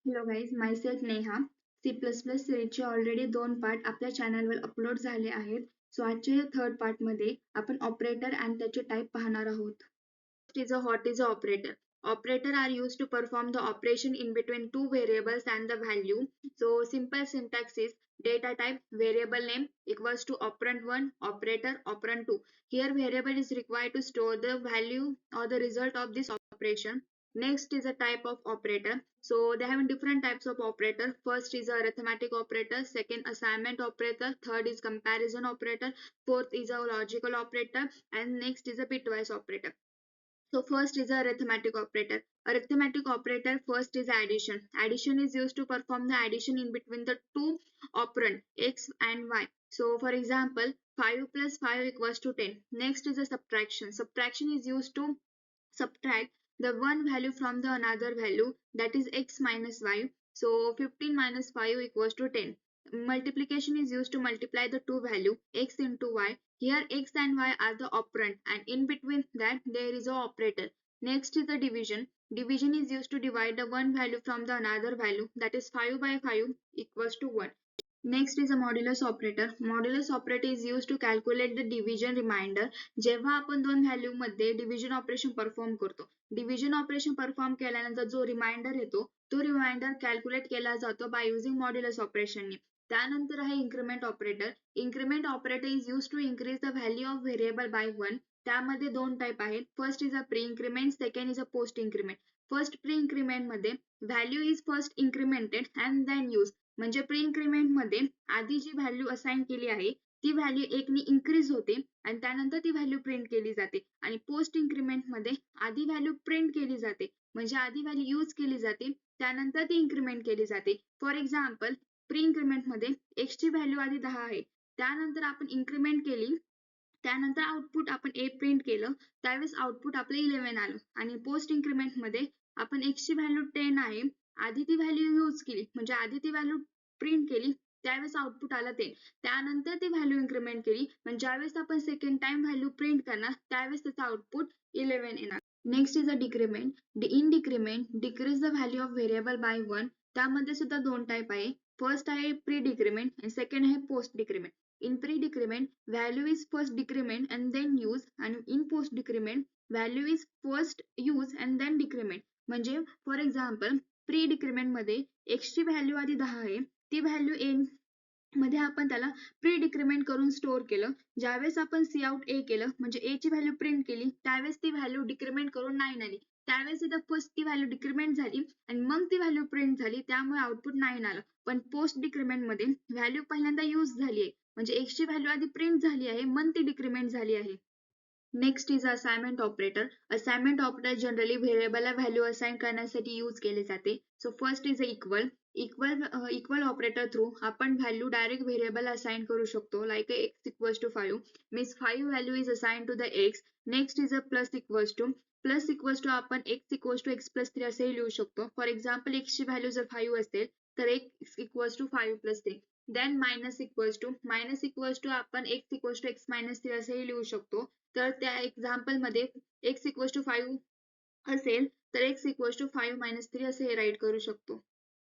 Hello guys, myself Neha. C++ सिरीजचे already 2 part आपल्या चॅनलवर अपलोड झाले आहेत. सो आजच्या थर्ड पार्ट मध्ये आपण ऑपरेटर आणि त्याचे टाइप पाहणार आहोत. What is a operator? Operator are used to perform the operation in between two variables and the value. So simple syntax is data type variable name equals to operand 1 operator operand 2. Here variable is required to store the value or the result of this operation. Next is a type of operator. So they have different types of operator. First is a arithmetic operator, second assignment operator, third is comparison operator, fourth is a logical operator, and next is a bitwise operator. So first is a arithmetic operator. Arithmetic operator first is addition. Addition is used to perform the addition in between the two operand x and y. So for example, 5 plus 5 equals to 10. Next is a subtraction. Subtraction is used to subtract the one value from the another value, that is x minus y. So 15 minus 5 equals to 10. Multiplication is used to multiply the two value x into y. Here x and y are the operand and in between that there is a operator. Next is the division. Division is used to divide the one value from the another value, that is 5 by 5 equals to 1. Next is a modulus operator. Modulus operator is used to calculate the division remainder. जेव्हा आपण दोन value मध्ये division operation perform करतो, division operation perform केल्यानंतर जो reminder येतो तो reminder calculate केला जातो बाय युजिंग मॉड्युलस ऑपरेशन. त्यानंतर आहे increment operator. Increment operator is use to increase the value of variable by 1. त्यामध्ये दोन टाइप आहेत. First is a pre increment, second is a post increment. First pre increment मध्ये value is first incremented and then use. म्हणजे pre increment मध्ये आधी जी value assign केली आहे ती व्हॅल्यू 1 ने इन्क्रीज होते आणि त्यानंतर ती व्हॅल्यू प्रिंट केली जाते. आणि पोस्ट इन्क्रिमेंट मध्ये आधी व्हॅल्यू प्रिंट केली जाते, म्हणजे आधी व्हॅल्यू यूज केली जाते त्यानंतर ती इन्क्रिमेंट केली जाते. फॉर एक्झाम्पल, प्री इन्क्रिमेंट मध्ये x ची व्हॅल्यू आधी 10 आहे, त्यानंतर आपण इन्क्रिमेंट केली, त्यानंतर आउटपुट आपण a प्रिंट केलं, त्यावेळेस आउटपुट आपलं 11 आलं. आणि पोस्ट इन्क्रिमेंट मध्ये आपण x ची व्हॅल्यू 10 आहे, आधी ती व्हॅल्यू यूज केली, म्हणजे आधी ती व्हॅल्यू प्रिंट केली, त्यावेळेस आउटपुट आलं 10. त्यानंतर ती व्हॅल्यू इन्क्रिमेंट केली, म्हणजे ज्यावेळेस आपण सेकंड टाइम व्हॅल्यू प्रिंट करणार त्यावेळेस त्याचं आउटपुट 11 येणार. Next is a decrement. In decrement decrease the value of variable by 1. त्यामध्ये सुद्धा दोन टाइप आहे. फर्स्ट आहे प्री डिक्रिमेंट आणि सेकंड आहे post decrement. In pre-decrement, value is first decrement and then use, and in post-decrement, value is first use and then decrement. म्हणजे for example, pre decrement मध्ये x ची value आधी 10 आहे, ती value a मध्ये आपण त्याला प्री डिक्रिमेंट करून स्टोअर केलं. ज्यावेळेस आपण सी आउट a केलं, म्हणजे a ची व्हॅल्यू प्रिंट केली, त्यावेळेस ती व्हॅल्यू डिक्रिमेंट करून 9 आली. त्यावेळेस इथं फर्स्ट ती व्हॅल्यू डिक्रिमेंट झाली आणि मग ती व्हॅल्यू प्रिंट झाली, त्यामुळे आउटपुट 9 आलं. पण पोस्ट डिक्रिमेंट मध्ये व्हॅल्यू पहिल्यांदा यूज झाली आहे, म्हणजे x ची व्हॅल्यू आधी प्रिंट झाली आहे मग ती डिक्रिमेंट झाली आहे. Next is assignment operator. Assignment operator generally व्हेरिएबलला व्हॅल्यू असाइन करण्यासाठी यूज केले जाते. So first is equal. Equal operator through आपण व्हॅल्यू डायरेक्ट व्हेरिएबल असाइन करू शकतो. Like x equals to 5 means 5 value is assign to the x. Next is a plus equals to. Plus equals to आपण x equals to x plus 3 असेही लिहू शकतो. For example, x ची value जर 5 असेल तर x equals to 5 plus 3. Then minus equals to आपण x equals to x minus 3 असेही लिहू शकतो. तर त्या एक्झाम्पल मध्ये x इक्वल्स टू 5 असेल तर x इक्वल्स टू 5 मायनस 3 असे राईट करू शकतो.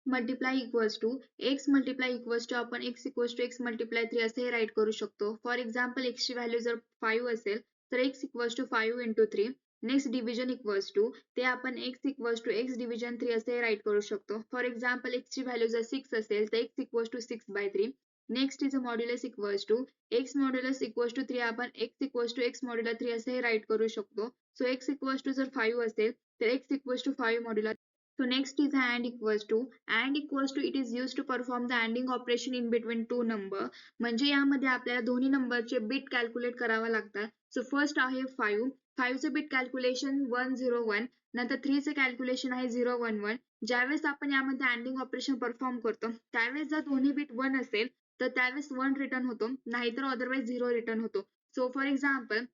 Multiply equals to x multiply equals to आपण x equals to x multiply 3 असे राईट करू शकतो. फॉर एक्झाम्पल, x ची व्हॅल्यू जर 5 असेल तर x equals to 5 into 3. Next division equals to, ते आपण x equals to x division 3 असे राईट करू शकतो. फॉर एक्झाम्पल, x ची व्हॅल्यू जर 6 असेल तर x equals to 6 by 3. Next is a modulus equals to x modulus equals to 3 आपण x equals to x modulus 3 असे राईट करू शकतो. सो x इक्वल्स टू जर 5 असेल तर x equals to 5 modulus. So next is AND equals to. AND equals to it is used to perform the ANDing operation in between two number. म्हणजे यामध्ये आपल्याला दोन्ही नंबरचे बिट कॅल्क्युलेट करावा लागतात. सो फर्स्ट आहे 5. 5 चे बिट कॅल्क्युलेशन 101. नंतर 3 चे कॅल्क्युलेशन आहे 011. ज्यावेळेस आपण यामध्ये ANDing ऑपरेशन परफॉर्म करतो त्यावेळेस जर दोन्ही बिट 1 असेल तर त्यावेळेस 1 रिटर्न होतो, नाहीतर अदरवाइज 0 रिटर्न होतो. सो फॉर एक्झाम्पल,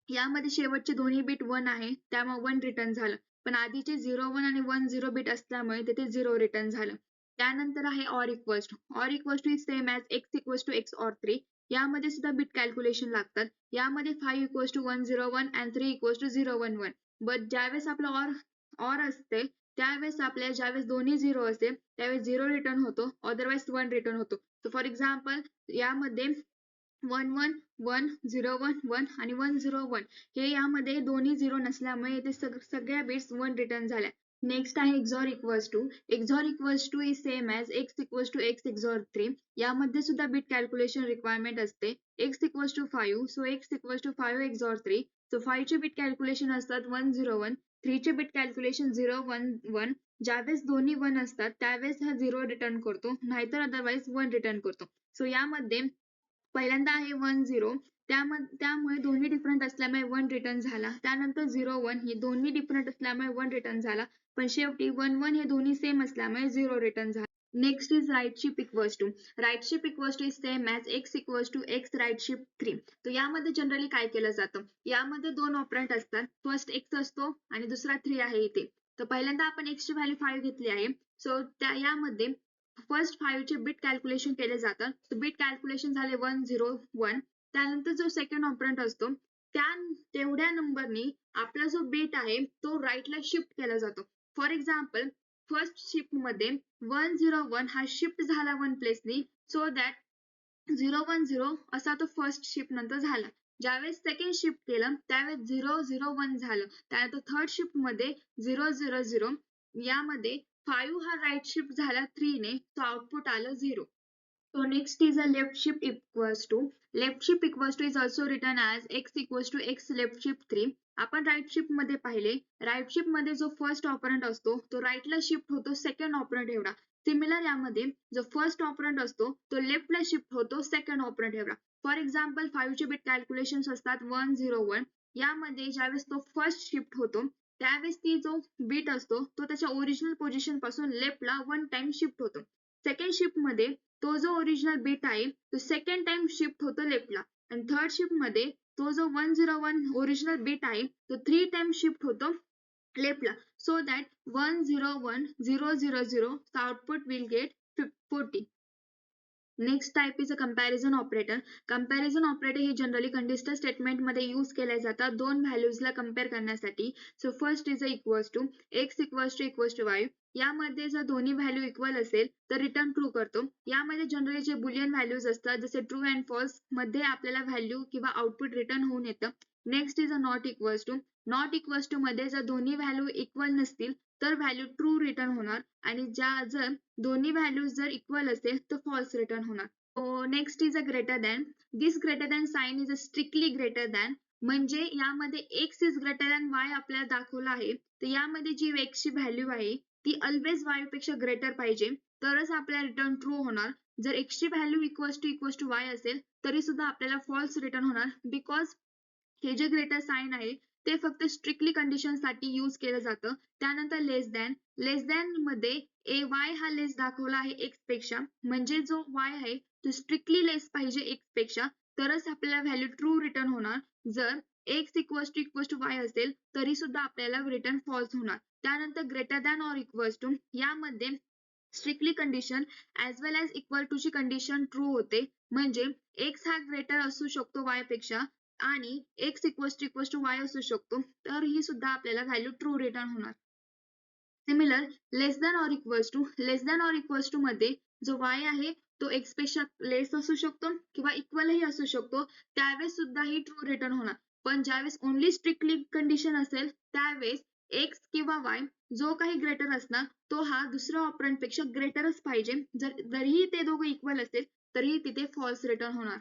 यामध्ये शेवटचे दोन्ही बिट 1 आहे त्यामुळे 1 रिटर्न झालं, पण आधीचे 01 आणि 10 बिट असल्यामुळे तिथे 0 रिटर्न झालं. त्यानंतर आहे or equals to. Or equals to is same as x equals to x or 3. यामध्ये सुद्धा बिट कॅल्क्युलेशन लागतात. यामध्ये 5 equals to 101 and 3 equals to 011. But ज्यावेळेस आपलं ऑर असते त्यावेळेस आपल्याला ज्यावेळेस दोन्ही 0 असेल त्यावेळेस 0 रिटर्न होतो, अदरवाईज 1 रिटर्न होतो. सो फॉर एक्झाम्पल यामध्ये 1 1 1 0 1 1 आणि 1 0 1 हे यामध्ये दोन्ही 0 नसल्यामुळे इथे सगळ्या बिट्स 1 रिटर्न झाल्या. नेक्स्ट आहे XOR equals to. XOR equals to is same as x equals to x XOR 3. यामध्ये सुद्धा बिट कॅल्क्युलेशन रिक्वायरमेंट असते. x equals to 5, so x equals to 5 XOR 3. So 5 चे बिट कॅल्क्युलेशन असतात 1 0 1, 3 चे bit calculation 0 1 1. ज्यावेळेस दोन्ही 1 असतात त्यावेळेस हा 0 रिटर्न करतो, नाहीतर अदरवाईज 1 रिटर्न करतो. सो यामध्ये पहिल्यांदा आहे 1 0, त्यामुळे दोन्ही डिफरंट असल्यामुळे 1 रिटर्न झाला. त्यानंतर 0 1 हे दोन्ही डिफरंट असल्यामुळे 1 रिटर्न झाला. पण शेवटी 1 1 हे दोन्ही सेम असल्यामुळे 0 रिटर्न झाला. Next is right shift equals to. Right shift equals to is same as x equals to x right shift 3. तर यामध्ये जनरली काय केलं जातं, यामध्ये दोन ऑपरंट असतात. फर्स्ट x असतो आणि दुसरा 3 आहे इथे. तर पहिल्यांदा आपण x ची व्हॅल्यू 5 घेतली आहे. सो यामध्ये फर्स्ट 5 चे बिट कॅल्क्युलेशन केले जातात. तर बिट कॅल्क्युलेशन झाले 1 0 1. त्यानंतर जो सेकंड ऑपरंट असतो तेवढ्या नंबरनी आपला जो बिट आहे तो राईटला शिफ्ट केला जातो. फॉर एक्झाम्पल फर्स्ट शिफ्ट मध्ये 1 0 1 हा शिफ्ट झाला 1 प्लेसनी, सो दॅट 0 1 0 असा तो फर्स्ट शिफ्ट नंतर झाला. ज्यावेळेस सेकंड शिफ्ट केलं त्यावेळेस 0 0 1 झालं. त्यानंतर थर्ड शिफ्ट मध्ये 0 0 0. यामध्ये 5 हा राईट शिफ्ट झाला 3 ने, तो आउटपुट आलं 0. So next is a left shift equals to. Left shift equals to is also written as x equals to x left shift 3. आपण राईट शिफ्ट मध्ये पाहिले, राईट शिफ्ट मध्ये जो फर्स्ट ऑपरंट असतो तो राईटला शिफ्ट होतो सेकंड ऑपरंट एवढा. सिमिलर यामध्ये जो फर्स्ट ऑपरंट असतो तो लेफ्टला शिफ्ट होतो सेकंड ऑपरंट एवढा. फॉर एक्झाम्पल 5 चे बिट कॅल्क्युलेशन असतात 1 0 1. यामध्ये ज्यावेळेस तो फर्स्ट शिफ्ट होतो त्यावेळेस ती जो बिट असतो तो त्याच्या ओरिजिनल पोझिशन पासून लेफ्टला 1 टाइम शिफ्ट होतो. सेकंड शिफ्ट मध्ये तो जो ओरिजिनल बिट आहे तो सेकंड टाइम शिफ्ट होतो लेफ्टला. आणि थर्ड शिफ्ट मध्ये तो जो 1 0 1 ओरिजिनल बिट आहे तो 3 टाइम शिफ्ट होतो लेफ्टला. So that 1 0 1 0 0 0 output will get 40. Next type is a comparison operator. Comparison operator हे जनरली कंडिशनल स्टेटमेंट मध्ये यूज केले जातात दोन व्हॅल्यूजला कंपेअर करण्यासाठी. So first is equals to x equals to y. यामध्ये जर दोन्ही व्हॅल्यू इक्वल असेल तर रिटर्न ट्रू करतो. यामध्ये जनरली जे बुलियन व्हॅल्यूज असतात जसे ट्रू अँड फॉल्स मध्ये आपल्याला व्हॅल्यू किंवा आउटपुट रिटर्न होऊन येतं. Next is a not equals to. Not equals to मध्ये जर दोन्ही व्हॅल्यू इक्वल नसतील तर व्हॅल्यू ट्रू रिटर्न होणार, आणि जर दोन्ही व्हॅल्यूज जर इक्वल असेल तर फॉल्स रिटर्न होणार. Next is a greater than. This greater than sign is a strictly greater than. म्हणजे यामध्ये x is greater than y आपल्याला दाखवला आहे. तर यामध्ये जी x ची व्हॅल्यू आहे ती ऑलवेज y पेक्षा ग्रेटर पाहिजे तरच आपल्याला रिटर्न ट्रू होणार. जर x ची व्हॅल्यू इक्वल्स टू y असेल तरी सुद्धा आपल्याला फॉल्स रिटर्न होणार, बिकॉज हे जे ग्रेटर साइन आहे ते फक्त स्ट्रिक्टली कंडिशन साठी यूज केलं जातं. त्यानंतर लेस दॅन. लेस दॅन मध्ये y हा लेस दाखवला आहे x पेक्षा, म्हणजे जो y आहे तो स्ट्रिक्टली लेस पाहिजे x पेक्षा तरच आपल्याला व्हॅल्यू ट्रू रिटर्न होणार. जर x इक्वल्स टू y असेल तरी सुद्धा आपल्याला रिटर्न फॉल्स होणार. त्यानंतर greater than or equals to. यामध्ये strictly condition as well as equal to ची कंडिशन ट्रू होते, म्हणजे x हा ग्रेटर असू शकतो y पेक्षा आणि x इक्वल्स टू y असू शकतो, तर ही सुद्धा आपल्याला व्हॅल्यू ट्रू रिटर्न होणार. Similar less than or equals to. Less than or equals to मध्ये जो y आहे तो x पेक्षा लेस असू शकतो किंवा इक्वलही असू शकतो, त्यावेळेस सुद्धा ही ट्रू रिटर्न होणार. पण ज्यावेळेस ओनली स्ट्रिक्टली कंडिशन असेल त्यावेळेस x किंवा y जो काही ग्रेटर असणार तो हा दुसऱ्या ऑपरंट पेक्षा ग्रेटरच पाहिजे. जरीही ते दोघं इक्वल असेल तरीही तिथे फॉल्स रिटर्न होणार.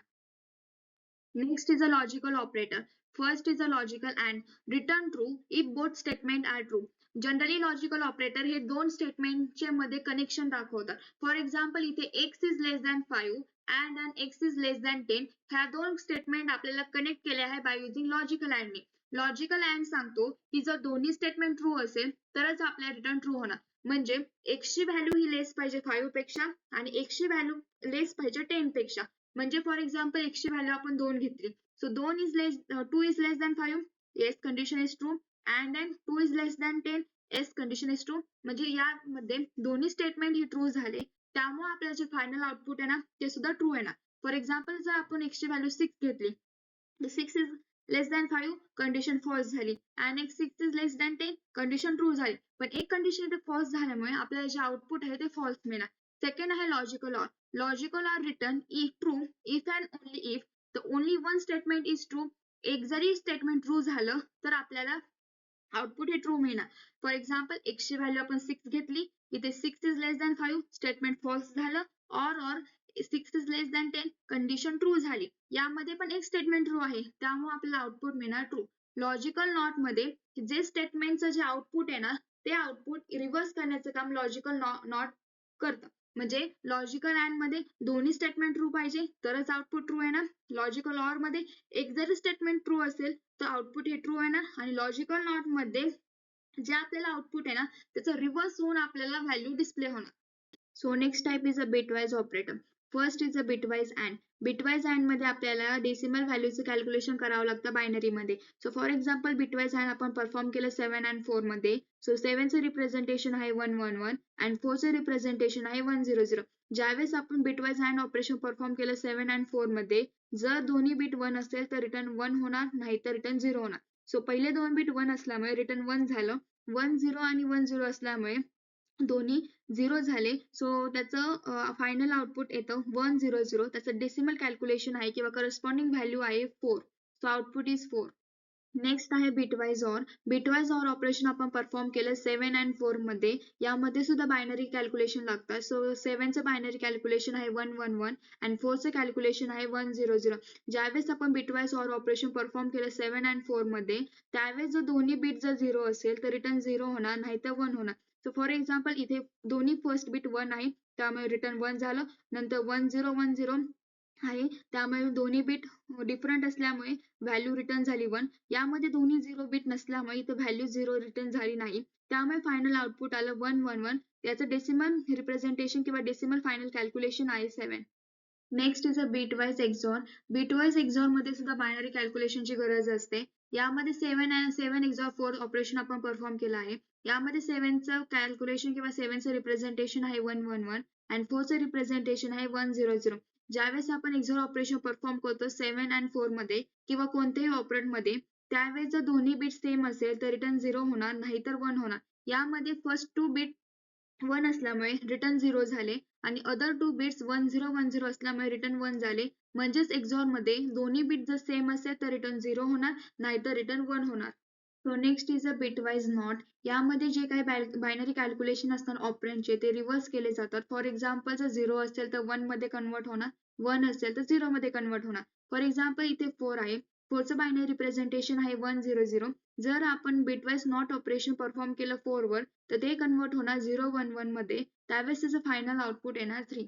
Next is a logical operator. First is a logical and. Return true if both statement are true. Generally logical operator हे दोन स्टेटमेंटचे मध्ये कनेक्शन दाखवतात. फॉर एक्झाम्पल इथे x is less than 5 and x is less than 10 ह्या दोन statement आपल्याला connect केले आहे बाय युजिंग लॉजिकल अँड ने. लॉजिकल अँड सांगतो की जर दोन्ही स्टेटमेंट ट्रू असेल तरच आपल्याला रिटर्न ट्रू होणार. म्हणजे x ची व्हॅल्यू ही लेस पाहिजे 5 पेक्षा आणि x ची व्हॅल्यू लेस पाहिजे 10 पेक्षा. म्हणजे फॉर एक्झाम्पल x ची व्हॅल्यू आपण 2 घेतली, so 2 is less than 5, yes condition is true, and then 2 is less than 10, yes condition is true. म्हणजे यामध्ये दोन्ही स्टेटमेंट ही ट्रू झाले, त्यामुळे आपल्याला जे फायनल आउटपुट आहे ना ते सुद्धा ट्रू येणार. फॉर एक्झाम्पल जर आपण x ची व्हॅल्यू 6 घेतली, तर 6 is less than 5 condition false झाली आणि next 6 is less than 10 condition true झाली. पण एक कंडिशन इथे फॉल्स झाल्यामुळे आपल्याला जे आउटपुट आहे ते फॉल्स मिळणार. सेकंड आहे logical or. Logical or return if true if and only if the only one statement is true. एक जरी स्टेटमेंट ट्रू झालं तर आपल्याला आउटपुट हे ट्रू मिळणार. फॉर एक्झाम्पल x ची व्हॅल्यू आपण 6 घेतली, इथे 6 is less than 5 statement false झालं, और 6 is less than 10 condition true झाली. यामध्ये पण एक स्टेटमेंट ट्रू आहे, त्यामुळे आपल्याला आउटपुट मिळणार ट्रू. लॉजिकल नॉट मध्ये जे स्टेटमेंटचं जे आउटपुट आहे ना, ते आउटपुट रिव्हर्स करण्याचं काम लॉजिकल नॉट करतं. म्हणजे लॉजिकल अँड मध्ये दोन्ही स्टेटमेंट ट्रू पाहिजे तरच आउटपुट ट्रू येणार. लॉजिकल ऑर मध्ये एक जरी स्टेटमेंट ट्रू असेल तर आउटपुट हे ट्रू येणार. आणि लॉजिकल नॉट मध्ये जे आपल्याला आउटपुट आहे ना, त्याचं रिव्हर्स होऊन आपल्याला व्हॅल्यू डिस्प्ले होणार. So next type is a bitwise operator. First is a bitwise AND. Bitwise AND मध्ये आपल्याला डेसिमल व्हॅल्यूचं कॅल्क्युलेशन करावं लागतं बायनरी मध्ये. So for example bitwise AND आपण परफॉर्म केलं 7 and 4 मध्ये. सो 7 चं रिप्रेझेंटेशन आहे 111 and 4 चं रिप्रेझेंटेशन आहे 100. ज्यावेळेस आपण bitwise AND ऑपरेशन परफॉर्म केलं 7 and 4 मध्ये, जर दोन्ही बिट 1 असेल तर रिटर्न 1 होणार, नाही तर रिटर्न 0 होणार. सो पहिले दोन बिट 1 असल्यामुळे रिटर्न 1 झालं. 1 0 आणि 1 0 असल्यामुळे दोन्ही 0 झाले. सो त्याचं फायनल आउटपुट येतं 100. त्याचं डेसिमल कॅल्क्युलेशन आहे किंवा करस्पॉन्डिंग व्हॅल्यू आहे 4. So output is 4. नेक्स्ट आहे bitwise or. Bitwise or operation आपण परफॉर्म केलं 7 and 4 मध्ये. यामध्ये सुद्धा बायनरी कॅल्क्युलेशन लागतात. सो 7 चं बायनरी कॅल्क्युलेशन आहे 111 and 4 चं कॅल्क्युलेशन आहे 100. ज्यावेळेस आपण बिटवाइज ऑर ऑपरेशन परफॉर्म केलं 7 and 4 मध्ये, त्यावेळेस जर दोन्ही बिट जर 0 असेल तर रिटर्न 0 होणार, नाही तर 1 होणार. सो फॉर एक्झाम्पल इथे दोन्ही फर्स्ट बिट 1 आहे, त्यामुळे रिटर्न 1 झालं. नंतर 1010 आहे, त्यामुळे दोन्ही बिट डिफरंट असल्यामुळे व्हॅल्यू रिटर्न झाली 1. यामध्ये दोन्ही 0 बिट नसल्यामुळे इथे व्हॅल्यू 0 रिटर्न झाली नाही, त्यामुळे फायनल आउटपुट आलं 111. याचं डेसिमल रिप्रेझेंटेशन किंवा डेसिमल फायनल कॅल्क्युलेशन आहे 7. Next is a bitwise XOR. Bitwise XOR मध्ये सुद्धा बायनरी कॅल्क्युलेशनची गरज असते. यामध्ये 7 एक्झॉर 4 ऑपरेशन आपण परफॉर्म केलं आहे. यामध्ये 7 चं कॅल्क्युलेशन किंवा 7 चं रिप्रेझेंटेशन आहे 111 and 4 चं रिप्रेझेंटेशन आहे 100. ज्यावेळेस आपण एक्झॉर ऑपरेशन परफॉर्म करतो 7 and 4 मध्ये किंवा कोणत्याही ऑपरेंड मध्ये, त्यावेळेस जर दोन्ही बिट सेम असेल तर रिटर्न 0 होणार, नाही तर 1 होणार. यामध्ये फर्स्ट 2 बिट 1 असल्यामुळे रिटर्न 0 झाले आणि अदर 2 बिट्स 1010 असल्यामुळे रिटर्न 1 झाले. म्हणजेच एक्झॉर मध्ये दोन्ही बिट जर सेम असेल तर रिटर्न 0 होणार, नाहीतर रिटर्न 1 होणार. So next is a bitwise not. यामध्ये जे काही बायनरी कॅल्क्युलेशन असतात ऑपरेंडचे ते रिव्हर्स केले जातात. फॉर एक्झाम्पल जर 0 असेल तर 1 मध्ये कन्वर्ट होणार, 1 असेल तर 0 मध्ये कन्वर्ट होणार. फॉर एक्झाम्पल इथे 4 आहे, 4 चं बायनरी रिप्रेझेंटेशन आहे 100. जर आपण बिटवाइज नॉट ऑपरेशन परफॉर्म केलं 4 वर तर ते कन्वर्ट होणार 011 मध्ये, त्यावेळेस त्याचं फायनल आउटपुट येणार 3.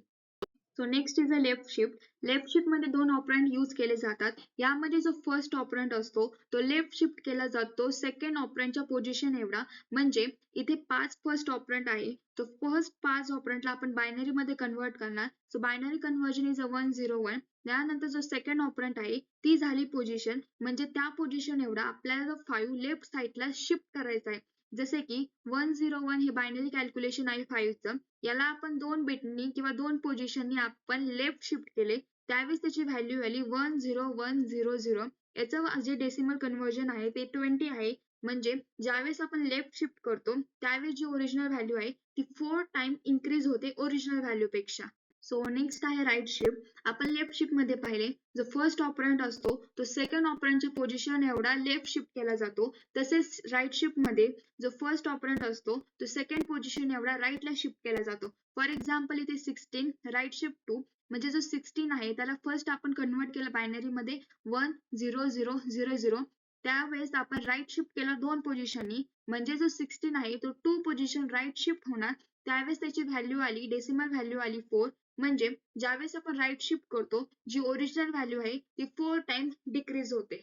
So next is a left shift. Left shift मध्ये दोन ऑपरंड यूज केले जातात. यामध्ये जो फर्स्ट ऑपरंड असतो तो लेफ्ट शिफ्ट केला जातो सेकंड ऑपरंडच्या पोझिशन एवढा. म्हणजे इथे 5 फर्स्ट ऑपरंड आहे, तो फर्स्ट 5 ऑपरंडला आपण बायनरी मध्ये कन्वर्ट करणार. So binary conversion is a 101. त्यानंतर जो सेकंड ऑपरंड आहे ती झाली पोझिशन, म्हणजे त्या पोझिशन एवढा आपल्याला 5 लेफ्ट साईडला शिफ्ट करायचा आहे. जसे की 101 हे बायनरी कॅल्क्युलेशन आहे 5 चं, याला आपण 2 बिटनी किंवा 2 पोझिशननी आपण लेफ्ट शिफ्ट केले, त्यावेळेस त्याची व्हॅल्यू आली 10100. याचं जे डेसिमल कन्व्हर्जन आहे ते 20 आहे. म्हणजे ज्यावेळेस आपण लेफ्ट शिफ्ट करतो त्यावेळेस जी ओरिजिनल व्हॅल्यू आहे ती 4 टाइम इन्क्रीज होते ओरिजिनल व्हॅल्यू पेक्षा. सो नेक्स्ट आहे राईट शिफ्ट. आपण लेफ्ट शिफ्ट मध्ये पाहिले, जो फर्स्ट ऑपरंड असतो तो सेकंड ऑपरंडच्या पोझिशन एवढा लेफ्ट शिफ्ट केला जातो. तसेच राईट शिफ्ट मध्ये जो फर्स्ट ऑपरंड असतो तो सेकंड पोझिशन एवढा राईटला शिफ्ट केला जातो. फॉर एक्झाम्पल इथे 16 राईट शिफ्ट 2, म्हणजे जो 16 आहे त्याला फर्स्ट आपण कन्वर्ट केलं बायनरी मध्ये 10000. त्यावेळेस आपण राईट शिफ्ट केलं 2 पोझिशननी, म्हणजे जो 16 आहे तो 2 पोझिशन राईट शिफ्ट होणार. त्यावेळेस त्याची व्हॅल्यू आली, डेसिमल व्हॅल्यू आली 4. म्हणजे ज्यावेळेस आपण राईट शिफ्ट करतो जी ओरिजिनल व्हॅल्यू आहे ती 4 टाइम डिक्रीज होते.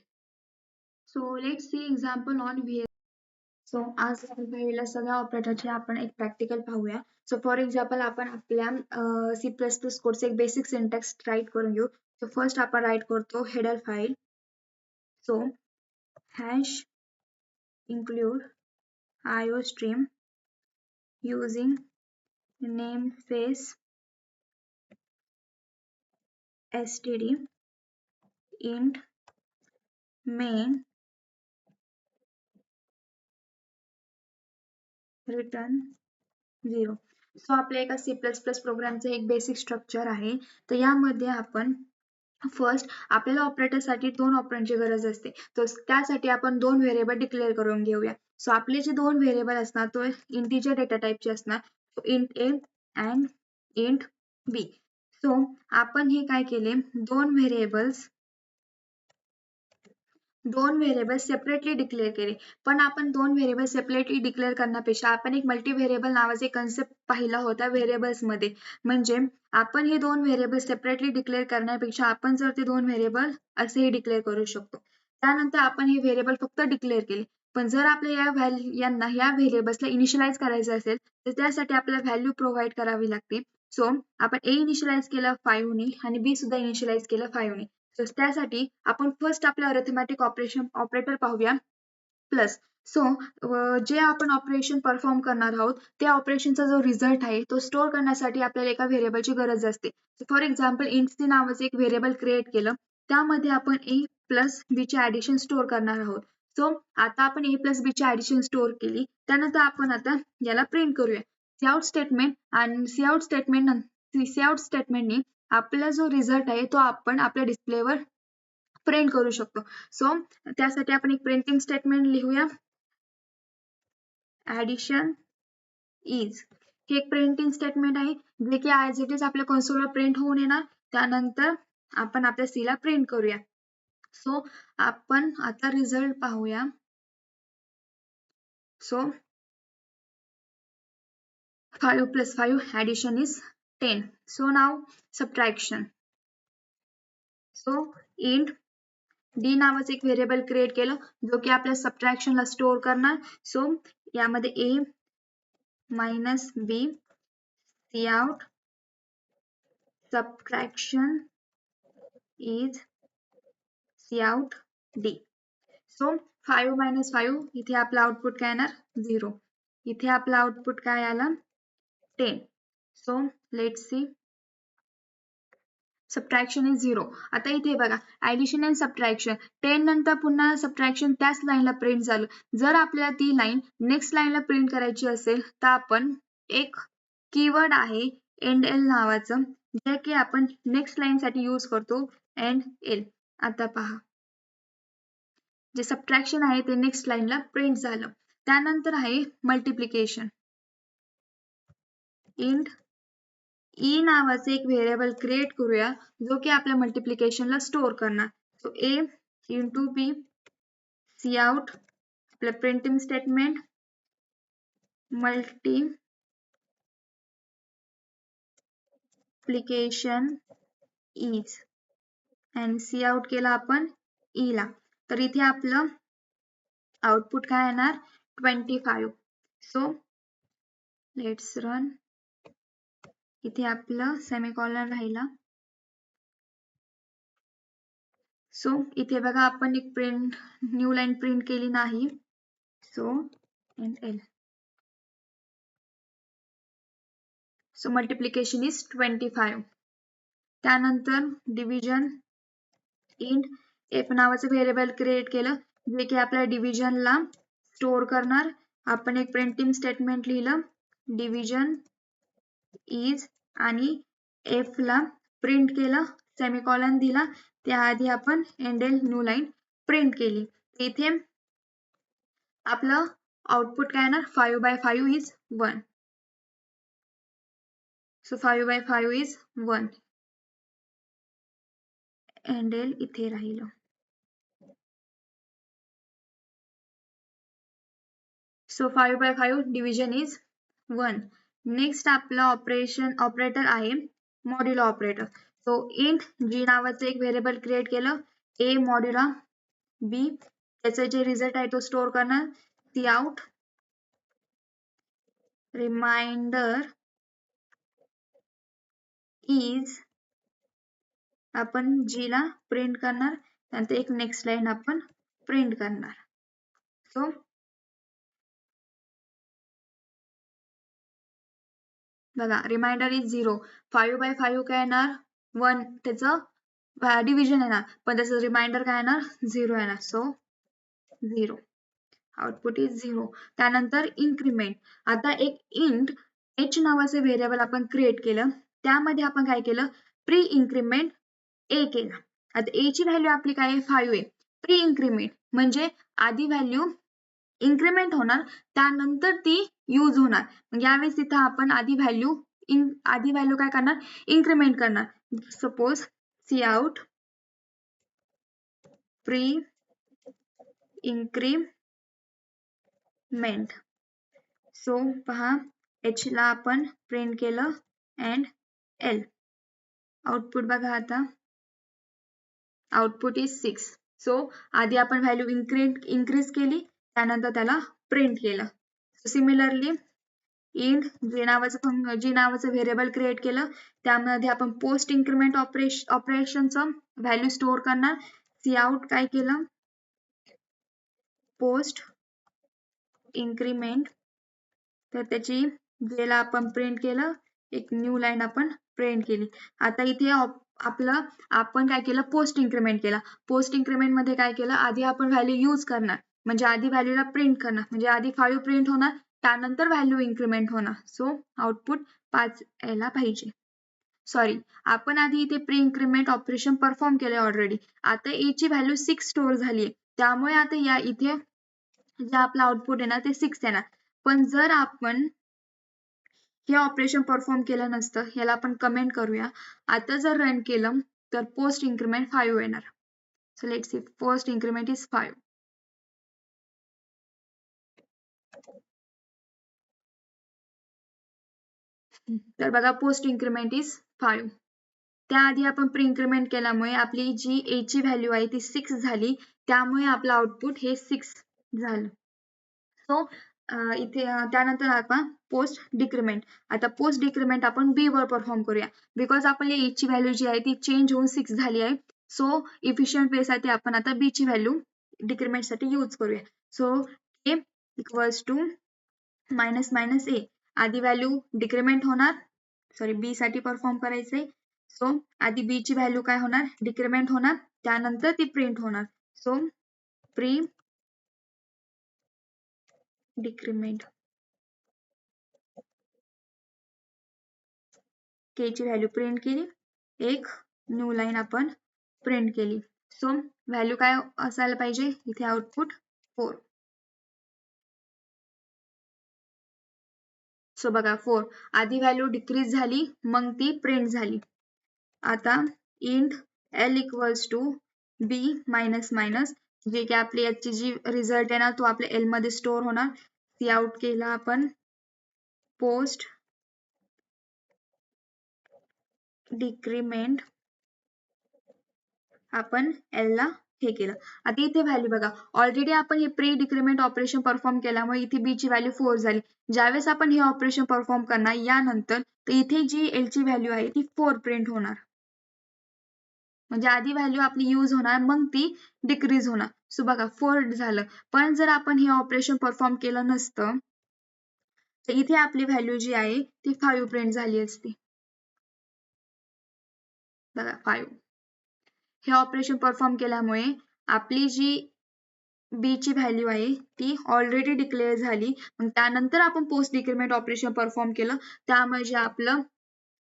So let's see example on VLC. So आज आपण पाहिलेल्या सगळ्या ऑपरेटरचे आपण एक प्रॅक्टिकल पाहूया. सो फॉर एक्झाम्पल आपण आपल्या C++ कोडचे एक बेसिक सिंटॅक्स राईट करून घेऊ. सो फर्स्ट आपण राईट करतो header file. So hash include iostream using namespace std int main return 0. So आपल्या एका C++ प्रोग्रामचं एक बेसिक स्ट्रक्चर आहे. तर यामध्ये आपण फर्स्ट आपल्याला ऑपरेटरसाठी 2 ऑपरंडची गरज असते. तर त्यासाठी आपण 2 व्हेरिएबल डिक्लेअर करून घेऊया. सो आपले जे 2 व्हेरिएबल असणार तो इंटिजर डेटा टाइपचे असणार. So int a and int b. So आपण हे काय केले, 2 व्हेरिएबल सेपरेटली डिक्लेअर केले. पण आपण 2 व्हेरिएबल सेपरेटली डिक्लेअर करण्यापेक्षा आपण एक मल्टी व्हेरिएबल नावाचे कन्सेप्ट पाहिला होता व्हेरिएबल्समध्ये. म्हणजे आपण हे 2 व्हेरिएबल सेपरेटली डिक्लेअर करण्यापेक्षा आपण जर ते 2 व्हेरिएबल असेही डिक्लेअर करू शकतो. त्यानंतर आपण हे व्हेरिएबल फक्त डिक्लेअर केले. पण जर आपल्या यांना या व्हेरिएबल्सला इनिशियलाइज करायचं असेल तर त्यासाठी आपल्याला व्हॅल्यू प्रोव्हाइड करावी लागते. सो आपण a इनिशियलाइज केलं 5 ने आणि b सुद्धा इनिशियलाइज केलं 5 ने. तर त्यासाठी आपण फर्स्ट आपलं अरिथमेटिक ऑपरेटर पाहूया प्लस. सो जे आपण ऑपरेशन परफॉर्म करणार आहोत त्या ऑपरेशनचा जो रिझल्ट आहे तो स्टोअर करण्यासाठी आपल्याला एका व्हेरिएबलची गरज असते. फॉर एक्झाम्पल इंट नावाचं एक व्हेरिएबल क्रिएट केलं, त्यामध्ये आपण a प्लस बी चे ऍडिशन स्टोअर करणार आहोत. सो आता आपण a प्लस बी ची ऍडिशन स्टोअर केली, त्यानंतर आपण आता याला प्रिंट करूया. सीआउट स्टेटमेंट आणि सीआउट स्टेटमेंटने आपला जो रिझल्ट आहे तो आपण आपल्या डिस्प्लेवर प्रिंट करू शकतो. सो त्यासाठी आपण एक प्रिंटिंग स्टेटमेंट लिहूया. ऍडिशन इज हे एक प्रिंटिंग स्टेटमेंट आहे जे की ऍज इट इज आपल्या कन्सोलवर प्रिंट होऊन येणार. त्यानंतर आपण आपल्या सी ला प्रिंट करूया. सो आपण आता रिझल्ट पाहूया. So 5 plus 5 addition is 10. So now subtraction. So int d नावाचं एक व्हेरिएबल क्रिएट केलं जो की आपल्या सबट्रॅक्शनला स्टोअर करणार. सो यामध्ये a minus b cout subtraction is cout d. So 5 minus 5 इथे आपला आउटपुट काय येणार 0. इथे आपला आउटपुट काय आला 10. So let's see subtraction is 0. आता इथे बघा ऍडिशन अँड सबट्रॅक्शन 10 नंतर पुन्हा सबट्रॅक्शन त्याच लाईनला प्रिंट झालं. जर आपल्याला ती लाईन नेक्स्ट लाईनला प्रिंट करायची असेल तर आपण एक कीवर्ड आहे एंड एल नावाचं जे की आपण नेक्स्ट लाईन साठी यूज करतो एंड एल. आता पहा जे सबट्रॅक्शन आहे ते नेक्स्ट लाईनला प्रिंट झालं. त्यानंतर आहे मल्टिप्लिकेशन. इंट e नावाचे एक व्हेरिएबल क्रिएट करूया जो की आपल्या मल्टिप्लिकेशनला स्टोअर करणार. So a into b cout आपलं प्रिंटिंग स्टेटमेंट मल्टिप्लिकेशन इज आणि cout केला आपण e ला. तर इथे आपलं आउटपुट काय येणार 25. So let's run. इथे आपलं सेमीकॉलन राहिला. सो इथे बघा आपण एक प्रिंट न्यू लाईन प्रिंट केली नाही. So and L. So multiplication is 25. त्यानंतर डिव्हिजन इंट एफ नावाचं व्हेरिएबल क्रिएट केलं जे की आपल्या डिव्हिजनला स्टोअर करणार. आपण एक प्रिंटिंग स्टेटमेंट लिहिलं डिव्हिजन इज आणि एफ ला प्रिंट केलं सेमीकॉलन दिला. त्याआधी आपण end L new line print केली. इथे आपलं आउटपुट काय येणार 5/5 is 1. So 5/5 is 1 end L इथे राहिलं. So 5/5 division is 1. नेक्स्ट आपलं ऑपरेटर आहे मॉड्युलो ऑपरेटर. सो इंट जी नावाचं एक व्हेरिएबल क्रिएट केलं a मॉड्युला b त्याचा जे रिझल्ट आहे तो स्टोअर करणार. cout रिमाइंडर इज आपण g ला प्रिंट करणार. त्यानंतर एक नेक्स्ट लाईन आपण प्रिंट करणार. सो बघा रिमाइंडर इज 0. 5/5 काय येणार 1. त्याचं डिव्हिजन येणार, पण त्याचं रिमाइंडर काय येणार 0 येणार. So 0, output is 0. त्यानंतर इन्क्रीमेंट. आता एक इंट h नावाचे व्हेरिएबल आपण क्रिएट केलं, त्यामध्ये आपण काय केलं, प्री इन्क्रीमेंट a केलं. आता a ची व्हॅल्यू आपली काय आहे 5 आहे. प्री इन्क्रीमेंट म्हणजे आधी व्हॅल्यू इन्क्रीमेंट होणार, त्यानंतर ती यूज होणार. मग यावेळेस तिथं आपण आधी व्हॅल्यू काय करणार, इन्क्रीमेंट करणार. Suppose cout pre increment. So पहा h ला आपण प्रिंट केलं अँड l. आउटपुट बघा आता, आउटपुट इज 6. सो आधी आपण व्हॅल्यू इन्क्रीज केली, त्यानंतर त्याला प्रिंट केलं. सिमिलरली इंट जे नावाचं व्हेरिएबल क्रिएट केलं, त्यामध्ये आपण पोस्ट इन्क्रीमेंट ऑपरेशनचं व्हॅल्यू स्टोअर करणार. cout काय केलं, पोस्ट इन्क्रीमेंट, तर त्याची जेला आपण प्रिंट केलं, एक न्यू लाईन आपण प्रिंट केली. आता इथे आपण काय केलं, पोस्ट इन्क्रीमेंट केला. पोस्ट इन्क्रीमेंट मध्ये काय केलं, आधी आपण व्हॅल्यू यूज करणार, म्हणजे आधी व्हॅल्यूला प्रिंट करणार, म्हणजे आधी 5 प्रिंट होणार, त्यानंतर व्हॅल्यू इन्क्रीमेंट होणार. सो आउटपुट 5 यायला पाहिजे. सॉरी, आपण आधी इथे प्री इन्क्रीमेंट ऑपरेशन परफॉर्म केले ऑलरेडी. आता a ची व्हॅल्यू 6 स्टोअर झाली आहे, त्यामुळे आता या इथे जे आपलं आउटपुट येणार ते 6 येणार. पण जर आपण हे ऑपरेशन परफॉर्म केलं नसतं, याला आपण कमेंट करूया. आता जर रन केलं तर पोस्ट इन्क्रीमेंट 5 येणार. So let's see, post increment is 5. तर बघा, पोस्ट इन्क्रीमेंट इज 5. त्याआधी आपण प्री इन्क्रीमेंट केल्यामुळे आपली जी a ची व्हॅल्यू आहे ती 6 झाली, त्यामुळे आपलं आउटपुट हे 6 झालं. सो इथे त्यानंतर आपण पोस्ट डिक्रीमेंट. आता पोस्ट डिक्रीमेंट आपण b वर परफॉर्म करूया, बिकॉज आपली a ची व्हॅल्यू जी आहे ती चेंज होऊन 6 झाली आहे. सो इफिशियंट वे साठी आपण आता b ची व्हॅल्यू डिक्रीमेंट साठी यूज करूया. So a equals to minus minus a. आधी व्हॅल्यू डिक्रीमेंट होणार, सॉरी b साठी परफॉर्म करायचंय. सो आधी b ची व्हॅल्यू काय होणार, डिक्रीमेंट होणार, त्यानंतर ती प्रिंट होणार. सो प्री डिक्रीमेंट k ची व्हॅल्यू प्रिंट केली, एक न्यू लाईन आपण प्रिंट केली. सो व्हॅल्यू काय असायला पाहिजे इथे, आउटपुट 4. सो बघा 4, आधी व्हॅल्यू डिक्रीज झाली, मग ती प्रिंट झाली. आता int l equals to b minus minus, जे की आपली याची जी रिझल्ट आहे ना तो आपल्या l मध्ये स्टोअर होणार. cout केला आपण, पोस्ट डिक्रीमेंट, आपण l ला हे केलं. आता इथे व्हॅल्यू बघा, ऑलरेडी आपण हे प्री डिक्रीमेंट ऑपरेशन परफॉर्म केल्यामुळे इथे b ची व्हॅल्यू 4 झाली. ज्यावेळेस आपण हे ऑपरेशन परफॉर्म करणार यानंतर, तर इथे जी l ची व्हॅल्यू आहे ती 4 प्रिंट होणार, म्हणजे आधी व्हॅल्यू आपली यूज होणार, मग ती डिक्रीज होणार. सो बघा 4 झालं. पण जर आपण हे ऑपरेशन परफॉर्म केलं नसतं, तर इथे आपली व्हॅल्यू जी आहे ती 5 प्रिंट झाली असती. बघा 5. हे ऑपरेशन परफॉर्म केल्यामुळे आपली जी b ची व्हॅल्यू आहे ती ऑलरेडी डिक्लेअर झाली, मग त्यानंतर आपण पोस्ट डिक्रीमेंट ऑपरेशन परफॉर्म केलं, त्यामुळे जे आपलं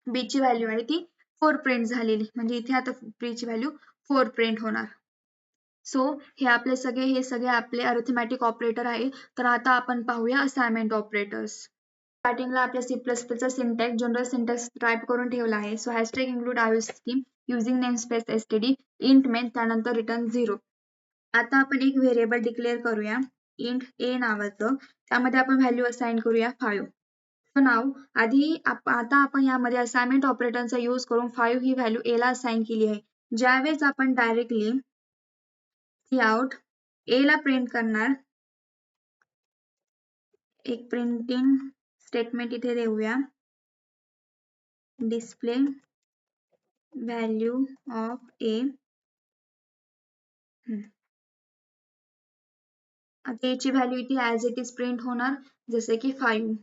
b ची व्हॅल्यू आहे ती 4 प्रिंट झालेली, म्हणजे इथे आता b ची व्हॅल्यू 4 प्रिंट होणार. सो हे सगळे आपले अरिथमॅटिक ऑपरेटर आहे. तर आता आपण पाहूया असाइनमेंट ऑपरेटर्स. स्टार्टिंगला आपल्या C++ चा सिंटॅक्स, जनरल सिंटॅक्स टाइप करून ठेवला आहे. So hashtag include IOStream using namespace std int main, त्यानंतर रिटर्न 0. आता आपण एक व्हेरिएबल डिक्लेअर करूया, इंट a नावाचं, त्यामध्ये आपण व्हॅल्यू असाइन करूया 5. सो नाव आता आपण यामध्ये असाइनमेंट ऑपरेटरचा यूज करून 5 ही व्हॅल्यू a ला असाइन केली आहे. ज्यावेळेस आपण डायरेक्टली cout a ला प्रिंट करणार, एक प्रिंटिंग स्टेटमेंट इथे देऊया, डिस्प्ले व्हॅल्यू ऑफ a. आता a ची व्हॅल्यू इथे ऍज इट इज प्रिंट होणार, जसे की 5.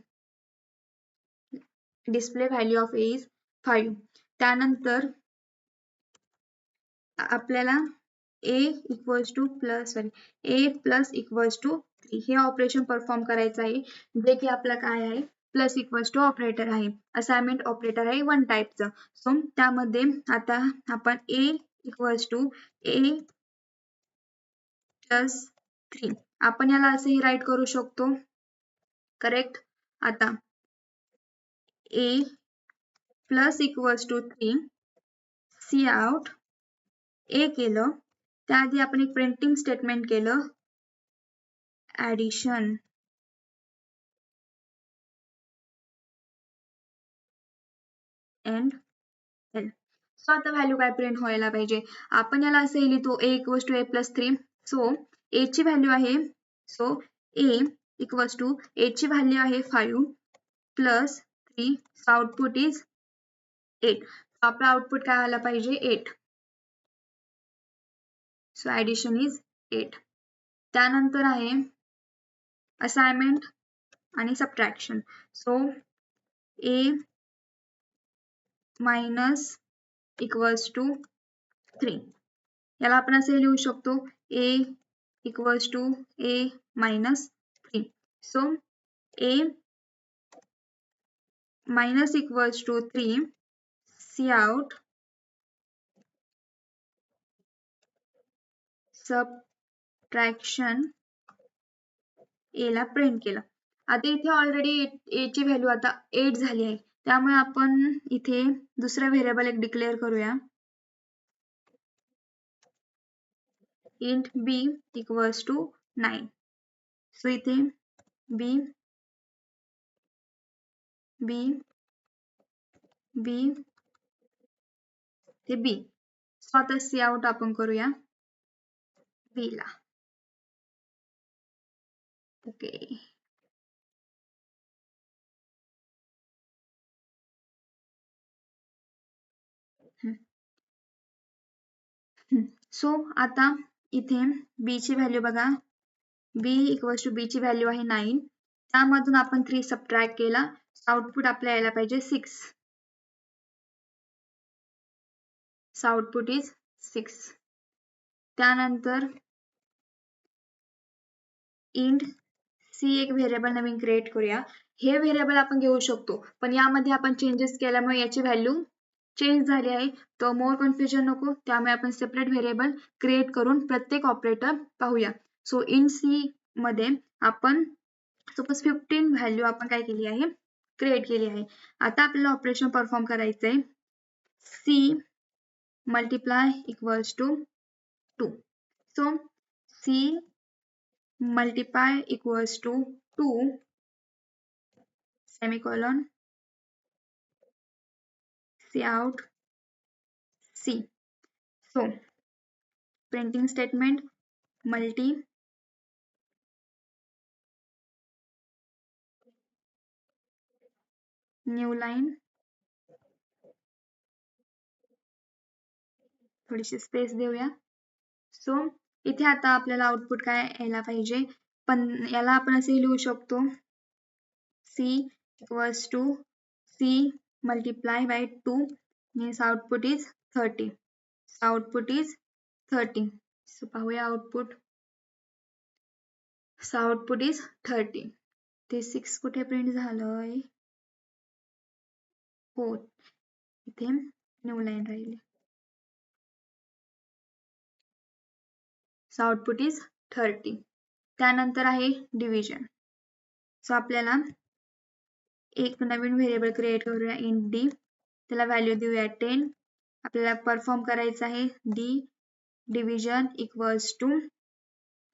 Display value of a is 5. त्यानंतर आपल्याला a equals to plus a plus equals to 3 हे ऑपरेशन परफॉर्म करायचं आहे, जे की आपलं काय आहे प्लस इक्वल्स टू ऑपरेटर आहे, असाइनमेंट ऑपरेटर आहे वन टाईपचं. सो त्यामध्ये आता आपण a equals to a plus 3 आपण याला असेही राईट करू शकतो. करेक्ट. आता a plus equals to 3 C out a केलं, त्याआधी आपण एक प्रिंटिंग स्टेटमेंट केलं ॲडिशन एंड एल. सो आता व्हॅल्यू काय प्रिंट व्हायला पाहिजे, आपण याला असे लिहितो a equals to a plus 3. So a ची व्हॅल्यू आहे, so a equals to a ची व्हॅल्यू आहे 5 प्लस 3, आउटपुट इज 8. आपला आउटपुट काय आला पाहिजे 8. So addition is 8. त्यानंतर आहे असाइनमेंट आणि subtraction. So a minus equals to 3. याला आपण असे लिहू शकतो a equals to a minus 3. So a minus equals to 3 C out subtraction a ला प्रिंट केलं. आता इथे ऑलरेडी a ची व्हॅल्यू आता 8 झाली आहे, त्यामुळे आपण इथे दुसरा व्हेरिएबल एक डिक्लेअर करूया, int b equals to 9. So इथे b b b ते b. सो आता सी आउट आपण करूया b ला. ओके. सो आता इथे b ची व्हॅल्यू बघा, b इक्वल्स टू b ची व्हॅल्यू आहे 9. त्यामधून आपण 3 सबट्रॅक्ट केला, आउटपुट आपल्याला यायला पाहिजे 6. Output is 6. त्यानंतर इंट सी एक व्हेरिएबल नवीन क्रिएट करूया. हे व्हेरिएबल आपण घेऊ शकतो, पण यामध्ये आपण चेंजेस केल्यामुळे याची व्हॅल्यू चेंज झाली आहे, तर मोर कन्फ्युजन नको, त्यामुळे आपण सेपरेट व्हेरिएबल क्रिएट करून प्रत्येक ऑपरेटर पाहूया. सो इन सी मध्ये आपण सपोज 15 व्हॅल्यू आपण काय केली आहे क्रिएट केली आहे. आता आपल्याला ऑपरेशन परफॉर्म करायचं आहे, C multiply equals to 2. So C multiply equals to 2 semicolon C out C. So printing statement multi new line, थोडीशी स्पेस देऊया. सो इथे आता आपल्याला आउटपुट काय यायला पाहिजे, पण याला आपण असे लिहू शकतो C equals to C multiply by 2 means output is 30. Output is 30. So पाहूया आउटपुट. So output is 30. ते 6 कुठे प्रिंट झालंय, हो इथे न्यू लाईन राहिली. So output is 30. त्यानंतर आहे डिव्हिजन. सो आपल्याला एक नवीन व्हेरिएबल क्रिएट करूया इंट डी, त्याला व्हॅल्यू देऊया 10. आपल्याला परफॉर्म करायचं आहे D division equals to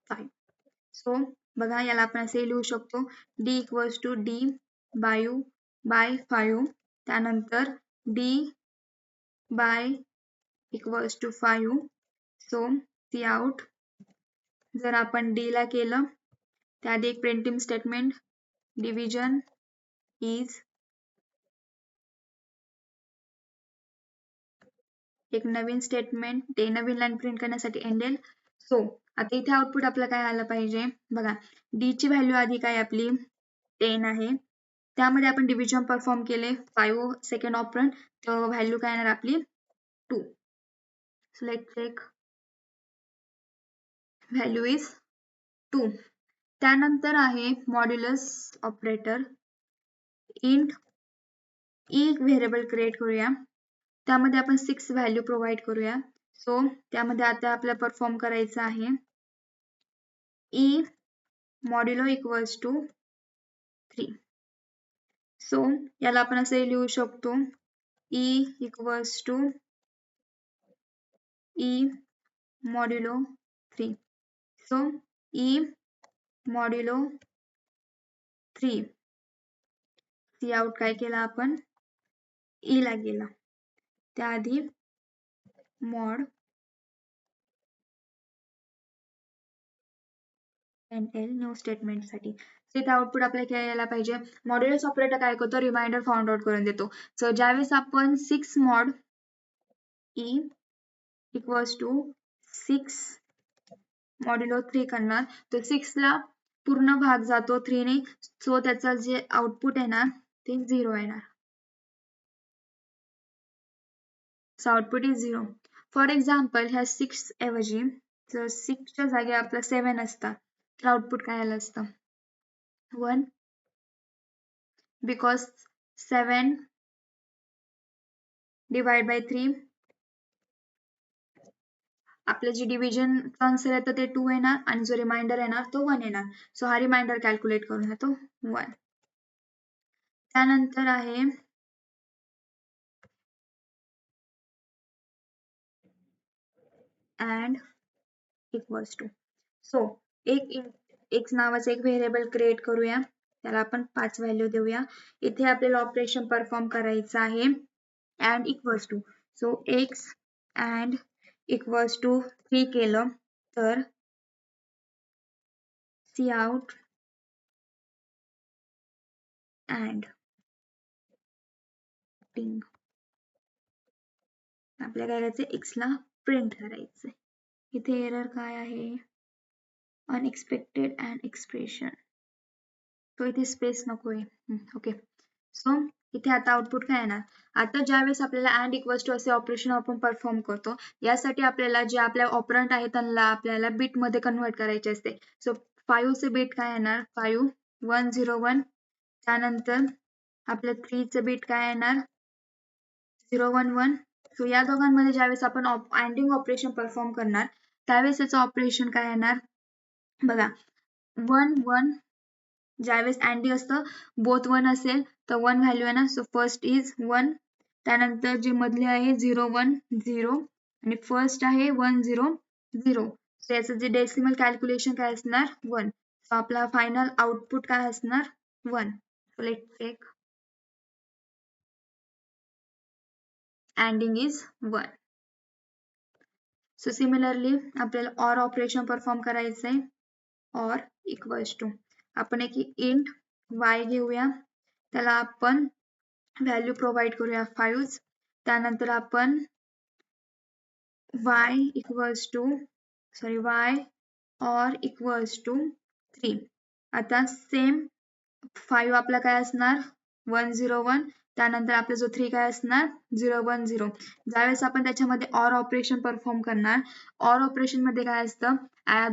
5. So बघा याला आपण असे लिहू शकतो D equals to D by 5. त्यानंतर D by equals to 5. So C out जर आपण डी ला केलं, त्याआधी एक प्रिंटिंग स्टेटमेंट डिव्हिजन इज एक नवीन स्टेटमेंट, ते नवीन लाईन प्रिंट करण्यासाठी एंडेल. सो आता इथे आउटपुट आपलं काय आलं पाहिजे बघा, डी ची व्हॅल्यू आधी काय आपली 10 आहे, त्यामध्ये आपण डिव्हिजन परफॉर्म केले 5 सेकंड ऑपरंड, तर व्हॅल्यू काय येणार आपली 2. So let's check. Value is 2. त्यानंतर आहे मॉड्युलस ऑपरेटर. इंट एक व्हेरिएबल क्रिएट करूया. त्यामध्ये आपण 6 व्हॅल्यू प्रोव्हाइड करूया. सो त्यामध्ये आता आपल्याला परफॉर्म करायचं आहे E modulo equals to 3. So याला आपण असे लिहू शकतो E equals to E modulo 3. So E modulo 3 C out काय केला आपण ई ला गेला. त्याआधी मॉड एल न्यू स्टेटमेंट साठी. सो इथे आउटपुट आपल्याला काय यायला पाहिजे. मॉड्युलस ऑपरेटर काय करतो रिमाइंडर फाउंड आउट करून देतो. सो ज्यावेळेस आपण 6 mod E equals to 6 modulo 3 करणार तर 6 ला पूर्ण भाग जातो 3 ने. सो त्याचा जे आउटपुट येणार ते 0 येणार. So output is 0. For example ह्या 6 ऐवजी जर 6 च्या जागी आपला 7 असता तर आउटपुट काय आलं असतं 1 बिकॉज 7 डिवाइड बाय 3 आपलं जे डिव्हिजन आन्सर येतं ते 2 येणार आणि जो रिमाइंडर येणार तो 1 येणार. सो हा रिमाइंडर कॅल्क्युलेट करून येतो 1. त्यानंतर आहे and इक्वल्स टू. सो एक नावाचं एक व्हेरिएबल क्रिएट करूया. त्याला आपण 5 व्हॅल्यू देऊया. इथे आपल्याला ऑपरेशन परफॉर्म करायचं आहे and equals to. So x and equals to 3 केलं तर सी आउट and टिंग आपल्याला काय करायचं x ला प्रिंट करायचंय. इथे एरर काय आहे अनएक्सपेक्टेड अँड एक्सप्रेशन. तो इथे स्पेस नकोय. ओके. सो इथे आता आउटपुट काय येणार. आता ज्यावेळेस आपल्याला अँड इक्वल्स टू असे ऑपरेशन आपण परफॉर्म करतो यासाठी आपल्याला जे आपल्या ऑपरंट आहे त्यांना आपल्याला बीट मध्ये कन्व्हर्ट करायचे असते. सो 5 चे बीट काय येणार 5 1 0 1. त्यानंतर आपल्या 3 चे बीट काय येणार 0 1 1. सो या दोघांमध्ये ज्यावेळेस आपण अँडिंग ऑपरेशन परफॉर्म करणार त्यावेळेस याचं ऑपरेशन काय येणार बघा 1 1. ज्यावेळेस अँडिंग असतं बोथ 1 असेल तर 1 व्हॅल्यू आहे ना. So first is 1. त्यानंतर जे मधले आहे 0 1 0 आणि फर्स्ट आहे 1 0 0. सो याचं जे डेसिमल कॅल्क्युलेशन काय असणार 1. सो आपला फायनल आउटपुट काय असणार 1. So let's check anding is 1. So similarly आपल्याला ऑर ऑपरेशन परफॉर्म करायचंय. ऑर इक्वल्स टू आपण एक इंट y घेऊया. त्याला आपण व्हॅल्यू प्रोव्हाइड करूया 5. त्यानंतर आपण y equals to y or equals to 3. आता सेम 5 आपला काय असणार 1 0 1. त्यानंतर आपला जो 3 काय असणार 0 1 0. ज्यावेळेस आपण त्याच्यामध्ये ऑर ऑपरेशन परफॉर्म करणार ऑर ऑपरेशन मध्ये काय असतं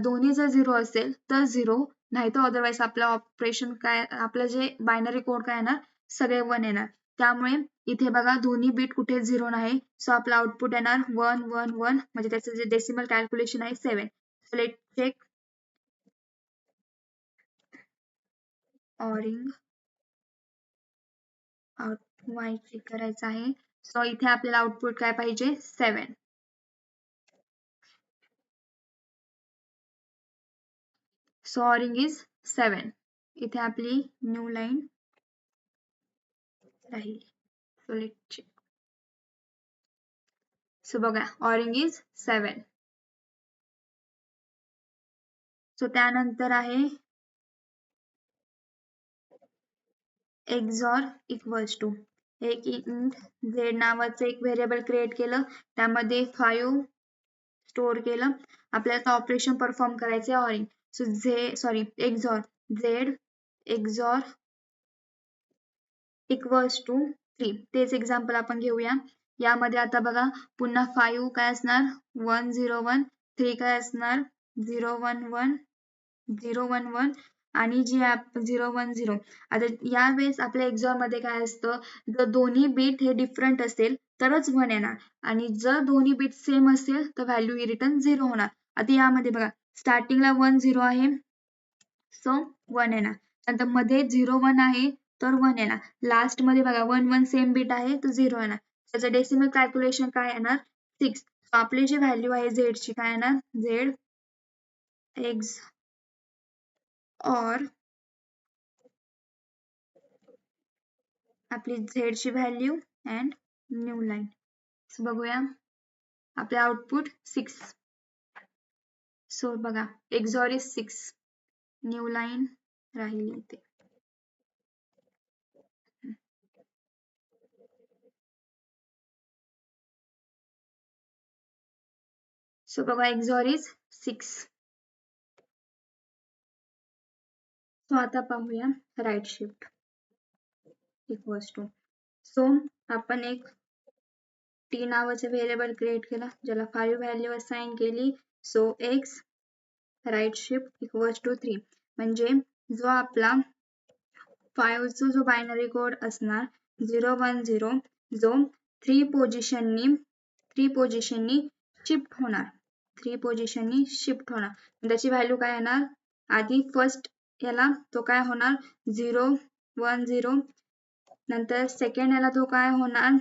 दोन्ही जर 0 असेल तर 0 नाही तर अदरवाईज आपलं ऑपरेशन काय आपलं जे बायनरी कोड काय येणार सगळे 1 येणार. त्यामुळे इथे बघा दोन्ही बीट कुठे 0 नाही. सो आपलं आउटपुट येणार 1 1 1 म्हणजे त्याचं जे डेसिमल कॅल्क्युलेशन आहे 7. So let check oring y check करायचं आहे. सो इथे आपल्याला आउटपुट काय पाहिजे 7. So oring is 7. इथे आपली न्यू लाईन राहील. So let check. सो बघा ऑरिंग इज 7. सो त्यानंतर आहे एक्सॉर इक्वल्स टू एक इंट झेड नावाचं एक व्हेरिएबल क्रिएट केलं त्यामध्ये 5 स्टोअर केलं. आपल्याला ऑपरेशन परफॉर्म करायचे oring. So XOR Z XOR equals to 3. तेच एक्झाम्पल आपण घेऊया. यामध्ये आता बघा पुन्हा 5 काय असणार 1 0 1, 3 काय असणार 0 1 1 0 1 1 आणि जी 0 1 0. आता यावेळेस आपल्या एक्झाम मध्ये काय असतं, जर दोन्ही बीट हे डिफरंट असेल तरच 1 येणार आणि जर दोन्ही बीट सेम असेल तर व्हॅल्यू ही रिटर्न 0 होणार. आता यामध्ये बघा स्टार्टिंगला 1 0 आहे सो 1 येणार, नंतर मध्ये 0 1 आहे तर 1 येणार, लास्ट मध्ये बघा 1 1 सेम बीट आहे तर 0 येणार. त्याचं डेसिमल कॅल्क्युलेशन काय येणार 6. आपली जी व्हॅल्यू आहे z ची काय येणार z x और आपली z ची व्हॅल्यू अँड न्यू लाईन. बघूया आपले आउटपुट 6. सो बघा XOR is 6, न्यू लाईन राहिली इथे. सो बघा XOR is 6. सो आता पाहूया right shift equals to. So आपण एक t नावाचे व्हेरिएबल क्रिएट केला ज्याला 5 व्हॅल्यू असाइन केली. So x right shift equals to 3 म्हणजे जो आपला 5 चा जो बायनरी कोड असणार 0 1 0 जो 3 पोझिशननी शिफ्ट होणार, 3 पोझिशननी शिफ्ट होणार. त्याची व्हॅल्यू काय येणार आधी फर्स्ट याला तो काय होणार 0 1 0, नंतर सेकंड याला तो काय होणार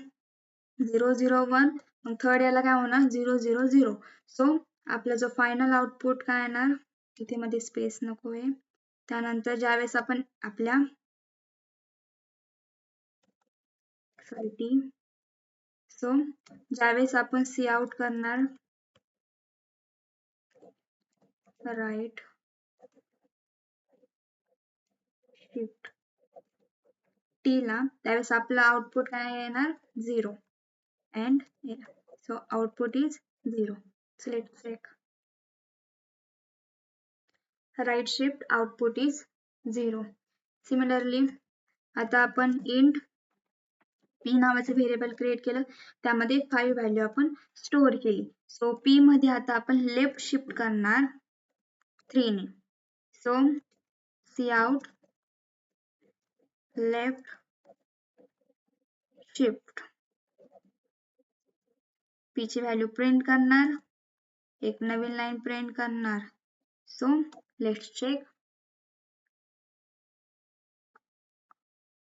0 0 1, मग थर्ड याला काय होणार 0 0 0. सो आपला जो फायनल आउटपुट काय येणार तिथे मध्ये स्पेस नको आहे. त्यानंतर ज्यावेळेस आपण आपल्या सो ज्यावेळेस आपण सी आउट करणार राईट शिफ्ट टी ला त्यावेळेस आपला आउटपुट काय येणार 0 and so output is 0. So let's check right shift output is 0. Similarly आता आपण इंट p नावाचं व्हेरिएबल क्रिएट केलं त्यामध्ये 5 व्हॅल्यू आपण स्टोअर केली. सो p मध्ये आता आपण लेफ्ट शिफ्ट करणार 3 ने. So C out left shift p ची व्हॅल्यू प्रिंट करणार, एक नवीन लाईन प्रिंट करणार. So let's check.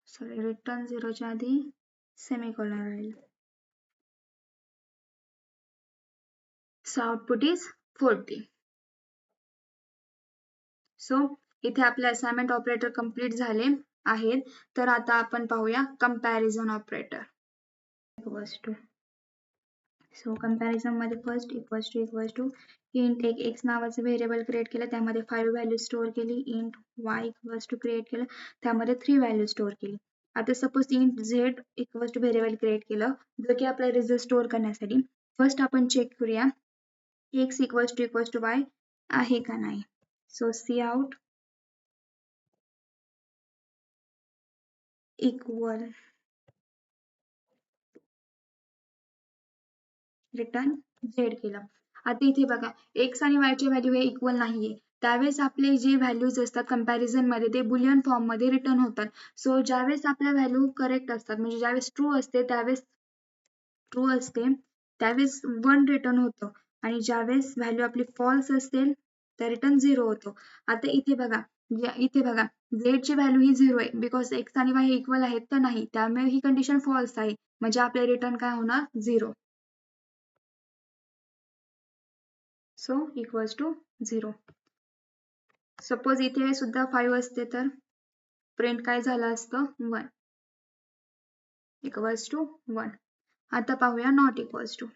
Sorry return 0 च्या आधी सेमीकोलन राहील. So output is 40. सो इथे आपले असाइनमेंट ऑपरेटर कंप्लीट झाले आहेत. तर आता आपण पाहूया कंपॅरिझन ऑपरेटर. सो कंपॅरिझन मध्ये फर्स्ट इक्वल्स टू इंट एक x नावाचे व्हेरिएबल क्रिएट केलं त्यामध्ये 5 व्हॅल्यू स्टोअर केली. Int y equals to create केलं त्यामध्ये 3 व्हॅल्यू स्टोअर केली. आता suppose int z equals to variable create केलं जो की आपला रिझल्ट स्टोअर करण्यासाठी फर्स्ट आपण चेक करूया x इक्वल्स टू y आहे का नाही. So C out equal return z केलं. आता इथे बघा x आणि y ची व्हॅल्यू हे इक्वल नाहीये त्यावेळेस आपले जे व्हॅल्यूज असतात कंपॅरिझन मध्ये ते बुलियन फॉर्म मध्ये रिटर्न होतात. सो ज्यावेळेस आपल्या व्हॅल्यू करेक्ट असतात म्हणजे ज्यावेळेस ट्रू असते त्यावेळेस 1 रिटर्न होतं आणि ज्यावेळेस व्हॅल्यू आपली फॉल्स असेल तर रिटर्न 0 होतो. आता इथे बघा z ची व्हॅल्यू ही 0 आहे बिकॉज x आणि y हे इक्वल आहेत तर नाही त्यामुळे ही कंडिशन फॉल्स आहे म्हणजे आपले रिटर्न काय होणार 0. So equals to 0. सपोज इथे सुद्धा 5 असते तर प्रिंट काय झालं असतं 1 इक्वल्स टू 1. आता पाहूया नॉट इक्वल्स टू.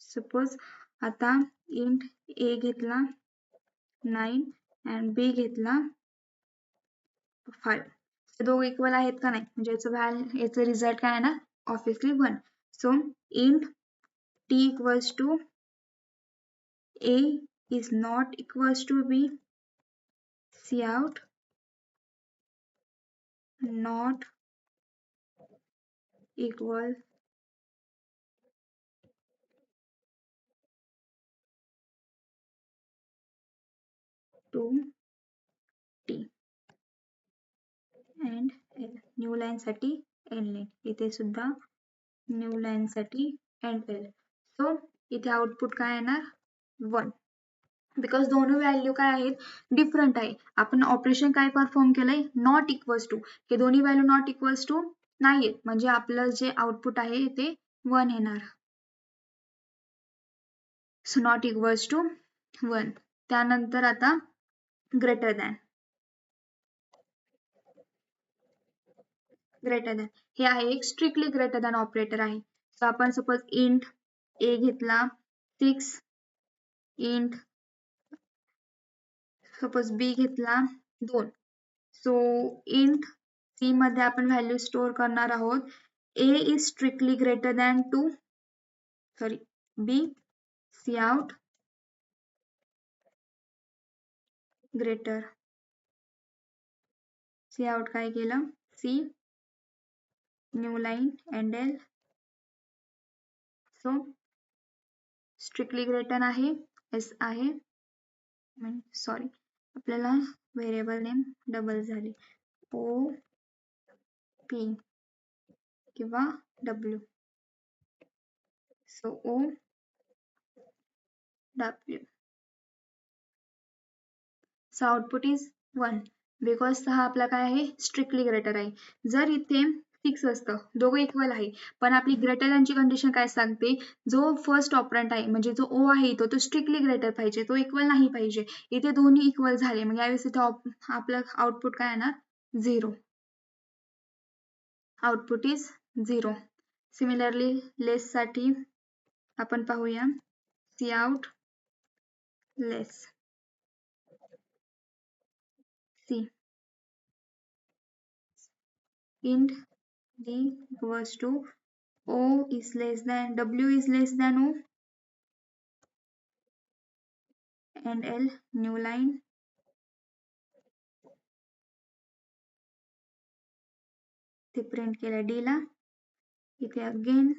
सपोज आता इंट a घेतला 9 अँड b घेतला 5. दोघे इक्वल आहेत का नाही म्हणजे याचं रिझल्ट काय आहे ना obviously 1. So int t equals to a is not equals to b. See out not equal to t and l. New line साठी एल लाईन, इथे सुद्धा न्यू लाईन साठी एंड एल. सो इथे आउटपुट काय येणार 1, बिकॉज दोन्ही value काय आहेत डिफरंट आहे. आपण ऑपरेशन काय परफॉर्म केलंय नॉट इक्वल्स टू, हे दोन्ही व्हॅल्यू नॉट इक्वल्स टू नाहीयेत, म्हणजे आपलं जे आउटपुट आहे ते 1 येणार. So not equals to 1. त्यानंतर आता ग्रेटर दॅन. ग्रेटर दॅन हे आहे एक स्ट्रिक्टली ग्रेटर दॅन ऑपरेटर आहे. सो आपण सपोज इंट ए घेतला 6, इंट सपोज बी घेतला 2. सो इंट सी मध्ये आपण व्हॅल्यू स्टोअर करणार आहोत. A is strictly greater than to sorry B, C out greater. C out काय केलं C new line end L. So strictly greater आहे एस आहे, सॉरी आपल्याला व्हेरिएबल नेम डबल झाले ओ पी किंवा W. So O W. So output is 1 because हा आपला काय आहे स्ट्रिक्टली ग्रेटर आहे. जर इथे 6 असतं, दोघं इक्वल आहे, पण आपली ग्रेटर दॅनची कंडिशन काय सांगते जो फर्स्ट ऑपरंट आहे म्हणजे जो ओ आहे तो स्ट्रिक्टली ग्रेटर पाहिजे, तो इक्वल नाही पाहिजे. इथे दोन्ही इक्वल झाले मग यावेळेस इथे आपलं आउटपुट काय येणार 0. Output is 0. सिमिलरली लेस साठी आपण पाहूया C out less C int d equals to o is less than w is less than o and l new line ते प्रिंट केलं d ला. इथे अगेन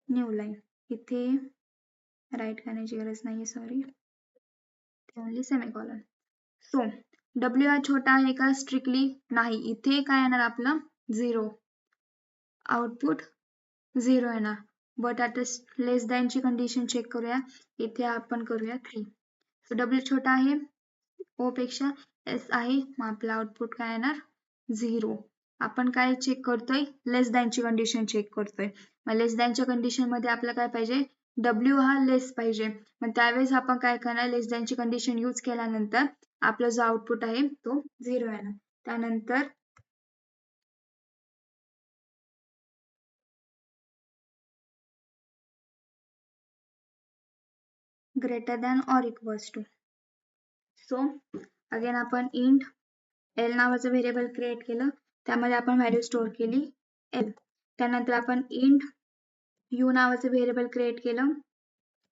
न्यू लाईन, इथे राईट करण्याची गरज नाहीये sorry, only semicolon. So w हा छोटा आहे का स्ट्रिक्टली नाही, इथे काय येणार आपलं 0. आउटपुट 0 येणार. बट आता लेस दॅनची कंडिशन चेक करूया, इथे आपण करूया 3. सो w छोटा आहे ओ पेक्षा, एस आहे, मग आपला आउटपुट काय येणार 0. आपण काय चेक करतोय लेस दॅनची कंडिशन चेक करतोय. मग लेस दॅनच्या कंडिशन मध्ये आपल्याला काय पाहिजे w हा लेस पाहिजे. मग त्यावेळेस आपण काय करणार लेस दॅनची कंडिशन यूज केल्यानंतर आपला जो आउटपुट आहे तो 0 येणार. त्यानंतर greater than or equals to. So again आपण इंट एल नावाचं व्हेरिएबल क्रिएट केलं, त्यामध्ये आपण व्हॅल्यू स्टोअर केली एल. त्यानंतर आपण इंट यू नावाचं व्हेरिएबल क्रिएट केलं,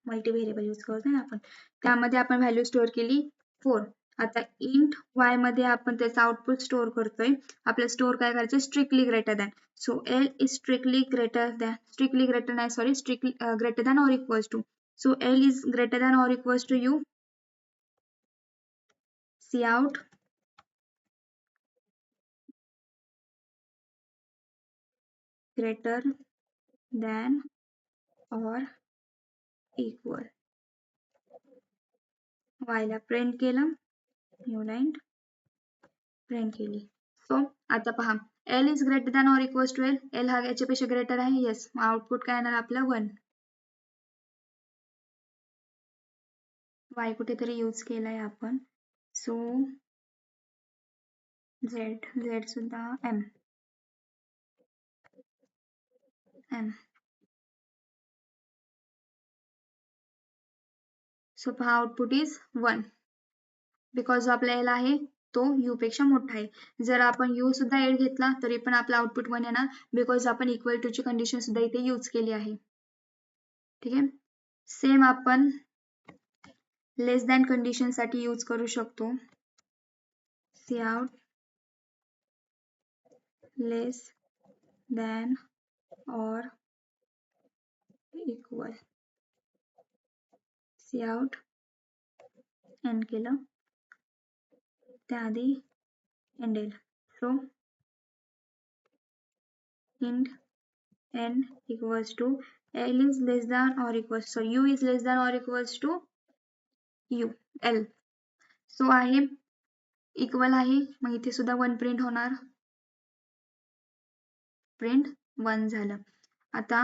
मल्टी व्हेरिएबल यूज करतो ना आपण, त्यामध्ये आपण व्हॅल्यू स्टोअर केली 4. आता इंट वाय मध्ये आपण त्याचं आउटपुट स्टोअर करतोय, आपल्याला स्टोअर काय करायचं strictly greater than. So L is strictly greater नाही sorry strictly greater than or equals to. So L is greater than or equals to you. C out greater than or equal. y ला print केलं, new line print केली. So आता पहा l is greater than or equals to L, L हा याच्यापेक्षा greater आहे yes, output काय येणार आपलं 1. y कुठेतरी यूज केलाय आपण, सो z सुद्धा m. सो पहा आउटपुट इज 1 बिकॉज जो आपला एल आहे तो यू पेक्षा मोठा आहे. जर आपण यू सुद्धा एड घेतला तरी पण आपला आउटपुट 1 येणार बिकॉज आपण इक्वल टू ची कंडिशन सुद्धा इथे यूज केली आहे. ठीक आहे, सेम आपण लेस दॅन कंडिशन साठी यूज करू शकतो. C out less than or equal. Cout n केलं त्याआधी ended. So int n equals to l is less than or equals, so u is less than or equals to u l. so आहे equal आहे, मग इथे सुद्धा 1 print होणार, print 1 झालं. आता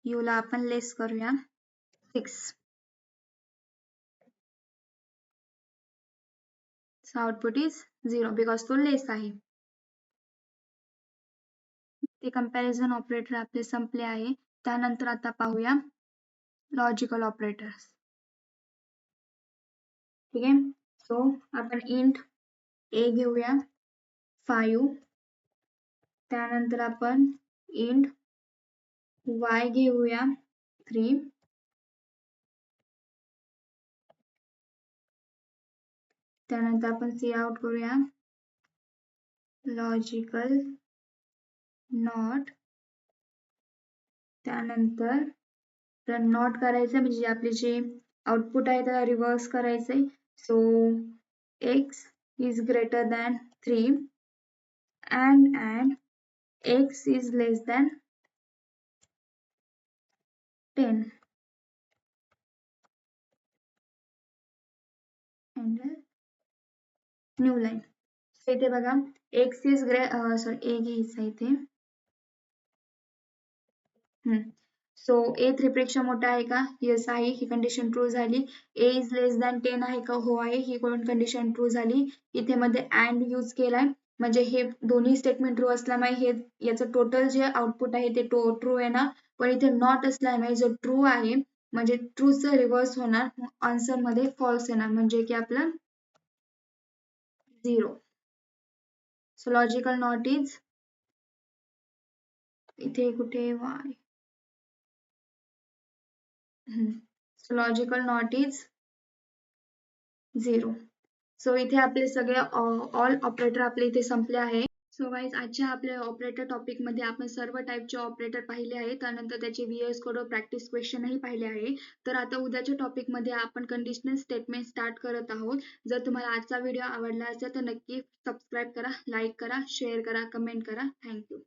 u ला आपण लेस करूया 6. So output is 0 because तो लेस आहे. ते कंपॅरिझन ऑपरेटर आपले संपले आहे. त्यानंतर आता पाहूया लॉजिकल ऑपरेटर्स. ठीक आहे. सो आपण इंट a घेऊया 5, त्यानंतर आपण इंट y घेऊया 3, त्यानंतर आपण काउट करूया लॉजिकल नॉट, त्यानंतर तर नॉट करायचं म्हणजे आपले जे आउटपुट आहे त्याला रिव्हर्स करायचंय. So x is greater than 3 and x is less than 10 and new line. इथे बघा x is सॉरी a घ्यायचा इथे. सो a 3 पेक्षा मोठा आहे का? येस आहे, ही कंडिशन ट्रू झाली. a इज लेस दॅन 10 आहे का? हो आहे, ही कंडिशन ट्रू झाली. इथे मध्ये अँड यूज केलाय म्हणजे हे दोन्ही स्टेटमेंट ट्रू असल्यामुळे हे याचं टोटल जे आउटपुट आहे ते ट्रू येणार. पण इथे नॉट असल्यामुळे जो ट्रू आहे म्हणजे ट्रूचं रिव्हर्स होणार, आन्सर मध्ये फॉल्स येणार म्हणजे की आपलं 0. सो लॉजिकल नॉट इज इथे कुठे Y. So logical not is 0. So इथे आपले सगळे ऑल ऑपरेटर आपले इथे संपले आहे. सो गाइज आजच्या आपल्या ऑपरेटर टॉपिक मध्ये आपण सर्व टाइपचे ऑपरेटर पाहिले आहेत, त्यानंतर त्याचे VS कोड प्रॅक्टिस क्वेश्चनही पाहिले आहे. तर आता उद्याच्या टॉपिक मध्ये आपण कंडिशनल स्टेटमेंट स्टार्ट करत आहोत. जर तुम्हाला आजचा व्हिडिओ आवडला असेल तर नक्की सबस्क्राईब करा, लाईक करा, शेअर करा, कमेंट करा. थँक्यू.